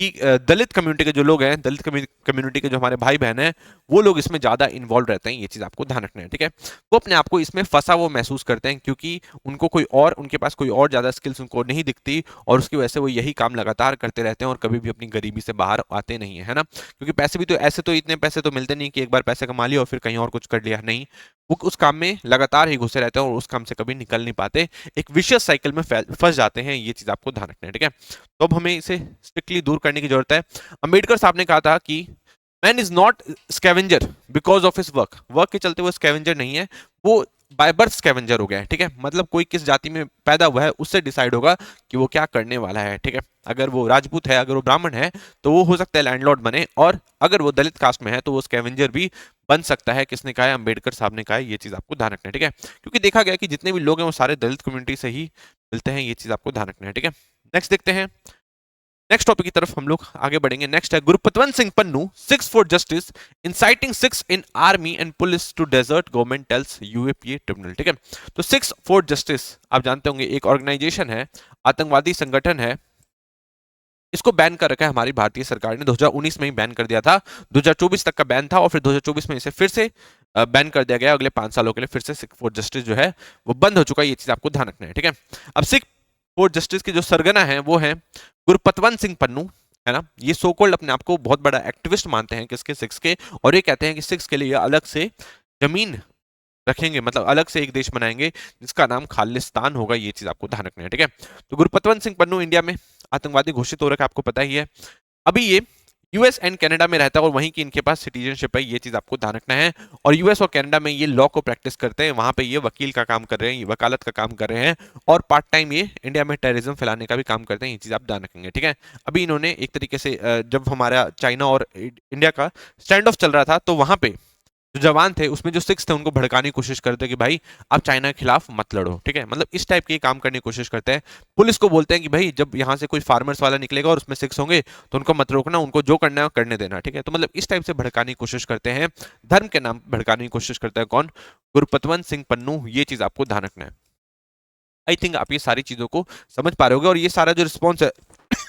कि दलित कम्युनिटी के जो लोग हैं, दलित कम्युनिटी के जो हमारे भाई बहन हैं, वो लोग इसमें ज्यादा इन्वॉल्व रहते हैं। ये चीज आपको ध्यान रखना है, ठीक है। वो अपने आप को इसमें फंसा वो महसूस करते हैं, क्योंकि उनको कोई और, उनके पास कोई और ज्यादा स्किल्स उनको नहीं दिखती और उसकी वजह से वो यही काम लगातार करते रहते हैं और कभी भी अपनी गरीबी से बाहर आते नहीं है ना। क्योंकि पैसे भी तो ऐसे, तो इतने पैसे तो मिलते नहीं कि एक बार पैसे कमा लिया और फिर कहीं और कुछ कर लिया, नहीं। वो उस काम में लगातार ही घुसे रहते हैं और उस काम से कभी निकल नहीं पाते, एक विशियस साइकिल में फंस जाते हैं। ये चीज आपको ध्यान रखना है, ठीक है। तो अब हमें इसे स्ट्रिक्टली दूर करने की जरूरत है। अंबेडकर साहब ने कहा था कि man is not scavenger because of his work. Work के चलते वो स्कैवेंजर नहीं है, वो बाय बर्थ स्कैवेंजर हो गया है, ठीक है। मतलब कोई किस जाति में पैदा हुआ है उससे डिसाइड होगा कि वो क्या करने वाला है, ठीक है। अगर वो राजपूत है, अगर वो ब्राह्मण है, तो वो हो सकता है लैंडलॉर्ड बने, और अगर वो दलित कास्ट में है तो वो स्कैवेंजर भी बन सकता है। किसने कहा है? अंबेडकर साहब ने कहा है। ये चीज आपको ध्यान रखना है, ठीक है। क्योंकि देखा गया कि जितने भी लोग हैं वो सारे दलित कम्युनिटी से ही मिलते हैं। ये चीज आपको ध्यान रखना है, ठीक है। नेक्स्ट देखते हैं, नेक्स्ट टॉपिक की तरफ हम लोग आगे बढ़ेंगे। नेक्स्ट है Gurpatwant Singh Pannu, Sikhs for justice, inciting Sikhs in army and police to desert government tells UAPA tribunal, ठीक है। तो सिक्स फॉर जस्टिस आप जानते होंगे, एक ऑर्गेनाइजेशन है, आतंकवादी संगठन है। इसको बैन कर रखा है हमारी भारतीय सरकार ने, 2019 में ही बैन कर दिया था। 2024 तक का बैन था और फिर 2024 में इसे फिर से बैन कर दिया गया। अगले 5 सालों के लिए फिर से सिक्स फॉर जस्टिस जो है वो बंद हो चुका है। ये चीज आपको ध्यान रखना है, ठीक है। अब सिक्स फॉर जस्टिस के जो सरगना है वो है गुरपतवंत सिंह पन्नू, है ना। ये सो कॉल्ड अपने आप को बहुत बड़ा एक्टिविस्ट मानते हैं, किसके? सिक्स के। और ये कहते हैं कि सिक्स के लिए अलग से जमीन रखेंगे, मतलब अलग से एक देश बनाएंगे जिसका नाम खालिस्तान होगा। ये चीज आपको ध्यान रखना है, ठीक है। तो गुरपतवंत सिंह पन्नू इंडिया में आतंकवादी घोषित हो रखा है, आपको पता ही है। अभी ये यूएस एंड कनाडा में रहता है और वहीं की इनके पास सिटीजनशिप है। ये चीज आपको ध्यान रखना है। और यूएस और कनाडा में ये लॉ को प्रैक्टिस करते हैं, वहां पे ये वकील का काम कर रहे हैं, वकालत का काम कर रहे हैं, और पार्ट टाइम ये इंडिया में टेररिज्म फैलाने का भी काम करते हैं। ये चीज आप ध्यान रखेंगे, ठीक है। अभी इन्होंने एक तरीके से जब हमारा चाइना और इंडिया का स्टैंड ऑफ चल रहा था, तो वहां पे जो जवान थे उसमें जो सिक्स थे उनको भड़काने की कोशिश करते हैं कि भाई आप चाइना के खिलाफ मत लड़ो, ठीक है, मतलब इस टाइप के काम करने की कोशिश करते हैं। पुलिस को बोलते हैं कि भाई जब यहाँ से कोई फार्मर्स वाला निकलेगा और उसमें सिक्स होंगे तो उनको मत रोकना, उनको जो करना है करने देना, ठीक है। तो मतलब इस टाइप से भड़काने की कोशिश करते हैं, धर्म के नाम भड़काने की कोशिश करता है कौन? गुरपतवंत सिंह पन्नू। ये चीज आपको ध्यान रखना है। आई थिंक आप ये सारी चीजों को समझ पा रहे होगे। और ये सारा जो रिस्पॉन्स है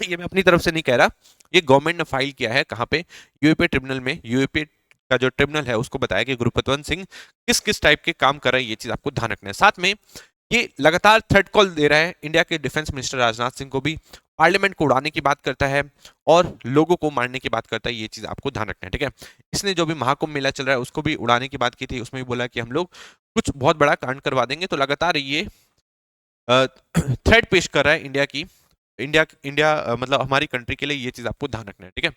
ये मैं अपनी तरफ से नहीं कह रहा, ये गवर्नमेंट ने फाइल किया है कहाँ पे? यूएपी ट्रिब्यूनल में। यूएपी का जो ट्रिब्यूनल है उसको बताया कि गुरपतवंत सिंह किस किस टाइप के काम कर रहे हैं, ये चीज आपको ध्यान रखना है। साथ में ये लगातार थ्रेट कॉल दे रहा है इंडिया के डिफेंस मिनिस्टर राजनाथ सिंह को भी, पार्लियामेंट को उड़ाने की बात करता है और लोगों को मारने की बात करता है, ये चीज आपको ध्यान रखना है, ठीक है। इसने जो भी महाकुंभ मेला चल रहा है उसको भी उड़ाने की बात की थी, उसमें भी बोला कि हम लोग कुछ बहुत बड़ा कांड करवा देंगे। तो लगातार ये थ्रेट पेश कर रहा है इंडिया की, इंडिया इंडिया मतलब हमारी कंट्री के लिए, ये चीज आपको ध्यान रखना है, ठीक है।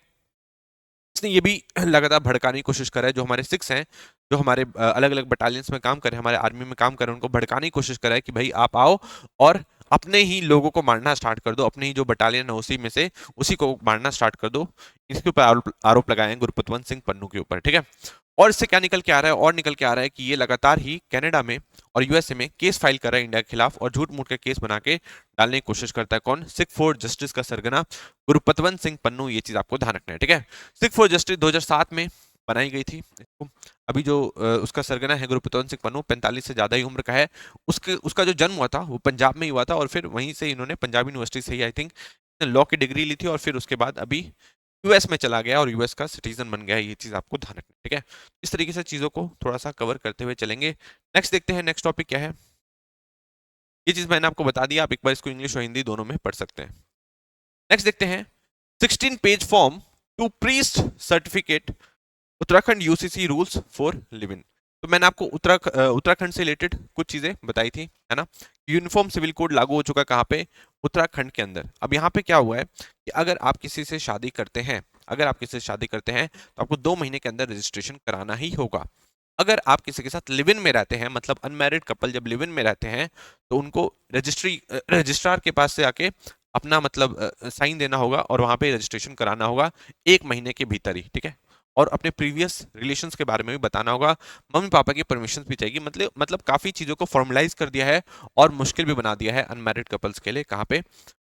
इसने ये भी लगातार भड़काने की कोशिश कर रहा है जो हमारे सिक्स हैं, जो हमारे अलग अलग बटालियंस में काम कर रहे हैं, हमारे आर्मी में काम कर रहे हैं, उनको भड़काने की कोशिश कर रहा है कि भाई आप आओ और अपने ही लोगों को मारना स्टार्ट कर दो, अपने ही जो बटालियन है उसी में से उसी को मारना स्टार्ट कर दो। इसके ऊपर आरोप लगाए हैं गुरपतवंत सिंह पन्नू के ऊपर, ठीक है। और इससे क्या निकल के आ रहा है? और निकल के आ रहा है कि ये लगातार ही कनाडा में और यूएसए में केस फाइल कर रहा है इंडिया के खिलाफ और झूठ मूठ के केस बना के डालने की कोशिश करता है कौन? सिख फॉर जस्टिस का सरगना गुरपतवंत सिंह पन्नू। ये चीज आपको ध्यान रखना है, ठीक है। सिख फॉर जस्टिस 2007 में बनाई गई थी। अभी जो उसका सरगना है गुरपतवंत सिंह पन्नू, 45 से ज्यादा ही उम्र का है। उसका जो जन्म हुआ था वो पंजाब में ही हुआ था और फिर वहीं से इन्होंने पंजाब यूनिवर्सिटी से ही आई थिंक लॉ की डिग्री ली थी और फिर उसके बाद अभी यूएस में चला गया और यूएस का सिटीजन बन गया है। ये चीज आपको ध्यान रखना है, ठीक है। इस तरीके से चीजों को थोड़ा सा कवर करते हुए चलेंगे। नेक्स्ट देखते हैं, नेक्स्ट टॉपिक क्या है। ये चीज मैंने आपको बता दिया, आप एक बार इसको इंग्लिश और हिंदी दोनों में पढ़ सकते हैं। नेक्स्ट देखते हैं 16 page form to priest certificate Uttarakhand UCC rules for living. तो मैंने आपको उत्तराखंड से रिलेटेड कुछ चीजें बताई थी, है ना। यूनिफॉर्म सिविल कोड लागू हो चुका है कहाँ पे? उत्तराखंड के अंदर। अब यहाँ पे क्या हुआ है कि अगर आप किसी से शादी करते हैं, अगर आप किसी से शादी करते हैं तो आपको 2 महीने के अंदर रजिस्ट्रेशन कराना ही होगा। अगर आप किसी के साथ लिव इन में रहते हैं, मतलब अनमैरिड कपल जब लिव इन में रहते हैं तो उनको रजिस्ट्रार के पास से आके अपना मतलब साइन देना होगा और वहां पे रजिस्ट्रेशन कराना होगा 1 महीने के भीतर ही, ठीक है। और अपने प्रीवियस रिलेशंस के बारे में भी बताना होगा, मम्मी पापा की परमिशन भी चाहिए। मतलब काफी चीजों को फॉर्मलाइज कर दिया है और मुश्किल भी बना दिया है अनमैरिड कपल्स के लिए। कहाँ पे?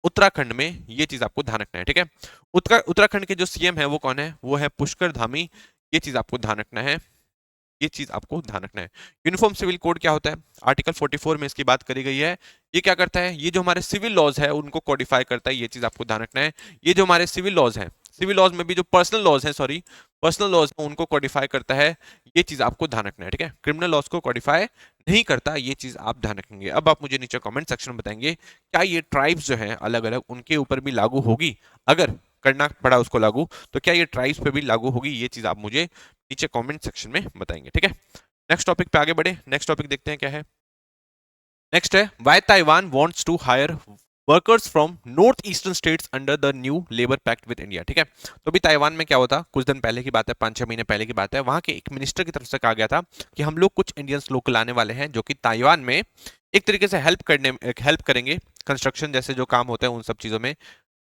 उत्तराखंड में। ये चीज आपको ध्यान रखना है, ठीक है। उत्तराखंड के जो सीएम है वो कौन है? वो है पुष्कर धामी। ये चीज आपको ध्यान रखना है, ये चीज आपको ध्यान रखना है। यूनिफॉर्म सिविल कोड क्या होता है? आर्टिकल 44 में इसकी बात करी गई है। ये क्या करता है? ये जो हमारे सिविल लॉज है उनको कोडिफाई करता है, ये चीज आपको ध्यान रखना है। ये जो हमारे सिविल लॉज हैं, सिविल लॉज में भी जो पर्सनल लॉज हैं, सॉरी पर्सनल लॉज उनको कोडिफाई करता है, ये चीज आपको ध्यान रखना है, ठीक है। क्रिमिनल लॉज को कोडिफाई नहीं करता, ये चीज आप ध्यान रखेंगे। अब आप मुझे नीचे कमेंट सेक्शन में बताएंगे क्या ये ट्राइब्स जो हैं अलग अलग उनके ऊपर भी लागू होगी? अगर करना पड़ा उसको लागू तो क्या ये ट्राइब्स पे भी लागू होगी? ये चीज आप मुझे नीचे कमेंट सेक्शन में बताएंगे, ठीक है। नेक्स्ट टॉपिक पे आगे बढ़े। नेक्स्ट टॉपिक देखते हैं क्या है। नेक्स्ट है why Taiwan wants to hire workers from north eastern states under the new labour pact with India, ठीक है। तो अभी ताइवान में क्या होता, कुछ दिन पहले की बात है, 5-6 महीने पहले की बात है, वहां के एक मिनिस्टर की तरफ से कहा गया था कि हम लोग कुछ इंडियंस लोग लाने वाले हैं जो कि ताइवान में एक तरीके से हेल्प करेंगे, कंस्ट्रक्शन जैसे जो काम होते हैं उन सब चीजों में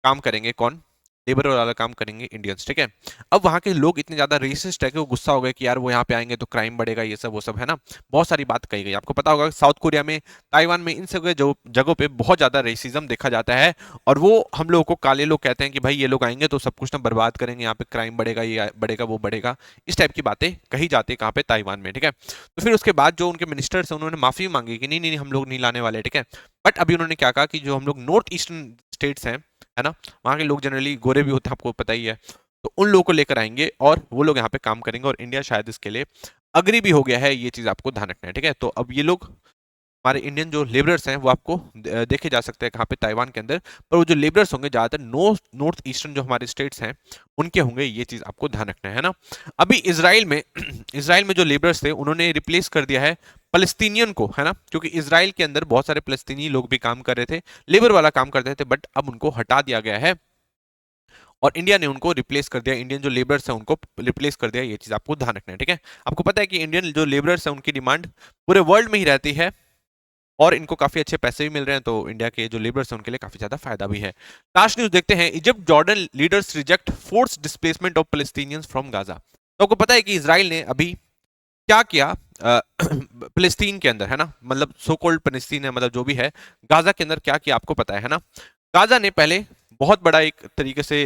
काम करेंगे। कौन? लेबर वाला काम करेंगे इंडियंस, ठीक है। अब वहां के लोग इतने ज्यादा रेसिस्ट है कि वो गुस्सा हो गए कि यार वो यहाँ पे आएंगे तो क्राइम बढ़ेगा, ये सब वो सब, है ना। बहुत सारी बात कही गई। आपको पता होगा साउथ कोरिया में, ताइवान में, इन सब जो जगहों पे बहुत ज्यादा रेसिज्म देखा जाता है और वो हम लोगों को काले लोग कहते हैं कि भाई ये लोग आएंगे तो सब कुछ ना बर्बाद करेंगे, यहाँ पे क्राइम बढ़ेगा, ये बढ़ेगा, वो बढ़ेगा, इस टाइप की बातें कही जाती है कहाँ पे? ताइवान में, ठीक है। तो फिर उसके बाद जो उनके मिनिस्टर्स हैं उन्होंने माफी मांगी कि नहीं नहीं हम लोग नहीं लाने वाले, ठीक है। बट अभी उन्होंने क्या कहा कि जो हम लोग नॉर्थ ईस्टर्न स्टेट्स हैं, है ना, वहाँ के लोग जनरली गोरे भी होते हैं, आपको पता ही है, तो उन लोगों को लेकर आएंगे और वो लोग यहाँ पे काम करेंगे और इंडिया शायद इसके लिए अग्री भी हो गया है। ये चीज आपको ध्यान रखना है, ठीक है। तो अब ये लोग हमारे इंडियन जो लेबरर्स हैं वो आपको देखे जा सकते हैं कहाँ पे? ताइवान के अंदर। पर वो जो लेबरर्स होंगे ज्यादातर नॉर्थ ईस्टर्न जो हमारे स्टेट्स हैं उनके होंगे, ये चीज आपको ध्यान रखना है ना। अभी इसराइल में इसराइल में जो लेबरर्स थे उन्होंने रिप्लेस कर दिया है फलस्तीनियन को, है ना, क्योंकि इसराइल के अंदर बहुत सारे फलस्तीनी लोग भी काम कर रहे थे, लेबर वाला काम करते थे, बट अब उनको हटा दिया गया है और इंडिया ने उनको रिप्लेस कर दिया। इंडियन जो लेबरर्स हैं उनको रिप्लेस कर दिया, ये चीज आपको ध्यान रखना है, ठीक है। आपको पता है कि इंडियन जो लेबरर्स हैं उनकी डिमांड पूरे वर्ल्ड में ही रहती है और इनको काफी अच्छे पैसे भी मिल रहे हैं, तो इंडिया के जो लेबर्स हैं उनके लिए काफी ज्यादा फायदा भी है। लास्ट न्यूज देखते हैं, Egypt Jordan leaders reject force displacement of Palestinians from Gaza. तो आपको पता है कि इजराइल ने अभी क्या किया फिलिस्तीन के अंदर, है ना, मतलब सो कॉल्ड फिलिस्तीन है, मतलब जो भी है, गाजा के अंदर क्या किया आपको पता है ना। गाजा ने पहले बहुत बड़ा एक तरीके से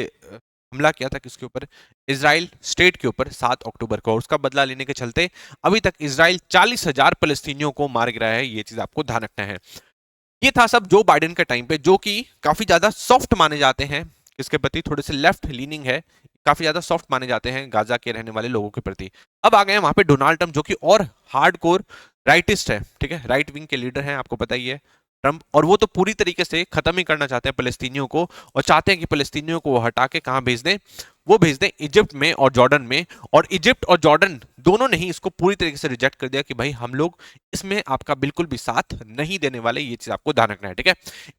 हमला किया था किसके ऊपर, इजराइल स्टेट के ऊपर 7 अक्टूबर को, और उसका बदला लेने के चलते अभी तक इजराइल 40,000 फिलिस्तीनियों को मार गिराया है। ये चीज आपको ध्यान रखना है। ये था सब जो बाइडेन के टाइम पे, जो कि काफी ज्यादा सॉफ्ट माने जाते हैं इसके प्रति, थोड़े से लेफ्ट लीनिंग है, काफी ज्यादा सॉफ्ट माने जाते हैं गाजा के रहने वाले लोगों के प्रति। अब आ गए हैं वहां पे डोनाल्ड ट्रंप, जो कि और हार्डकोर राइटिस्ट है, ठीक है, राइट विंग के लीडर हैं, आपको पता ही है ट्रंप। और वो तो पूरी तरीके से खत्म ही करना चाहते हैं फलस्तीनियों को, और चाहते हैं कि फलस्तीनियों को वो हटा के कहां भेज दें, वो भेज दें इजिप्ट में और जॉर्डन में। और इजिप्ट और जॉर्डन दोनों ने ही इसको पूरी तरीके से रिजेक्ट कर दिया कि भाई हम लोग इसमें आपका बिल्कुल भी साथ नहीं देने वाले। ये चीज आपको ध्यान रखना है, ठीक है।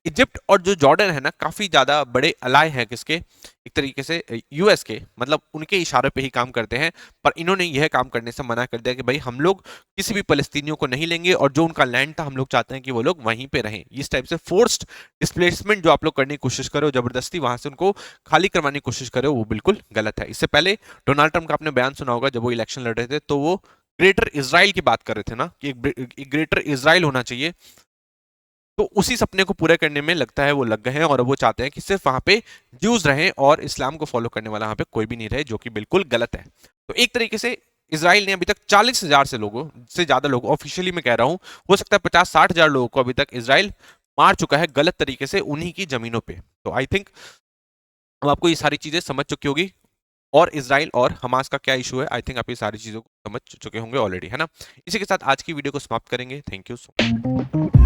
इजिप्ट और जो जॉर्डन है ना, काफी ज्यादा बड़े अलाय हैं किसके, एक तरीके से यूएस के, मतलब उनके इशारे पे ही काम करते हैं। पर इन्होंने यह काम करने से मना कर दिया कि भाई हम लोग किसी भी फलस्तीनियों को नहीं लेंगे, और जो उनका लैंड था हम लोग चाहते हैं कि वो लोग वहीं पे रहें। इस टाइप से फोर्स्ड डिस्प्लेसमेंट जो आप लोग करने की कोशिश करो, जबरदस्ती वहां से उनको खाली करवाने की कोशिश करो, वो बिल्कुल गलत है। इससे पहले डोनाल्ड ट्रंप का आपने बयान सुना होगा, जब वो इलेक्शन लड़ रहे थे तो वो ग्रेटर इजराइल की बात कर रहे थे ना, कि एक ग्रेटर इजराइल होना चाहिए। तो उसी सपने को पूरे करने में लगता है वो लग गए हैं, और वो चाहते हैं कि सिर्फ वहां पे ज्यूज रहें और इस्लाम को फॉलो करने वाला वहां पे कोई भी नहीं रहे, जो कि बिल्कुल गलत है। तो एक तरीके से इसराइल ने अभी तक 40,000 से लोगों से ज्यादा लोगों, ऑफिशियली मैं कह रहा हूं, हो सकता है 50-60 हजार लोगों को अभी तक इसराइल मार चुका है गलत तरीके से उन्हीं की जमीनों पे। तो आई थिंक अब आपको ये सारी चीजें समझ चुकी होगी, और इसराइल और हमास का क्या इशू है, आई थिंक आप ये सारी चीजों को समझ चुके होंगे ऑलरेडी, है ना। इसी के साथ आज की वीडियो को समाप्त करेंगे। Thank you so much.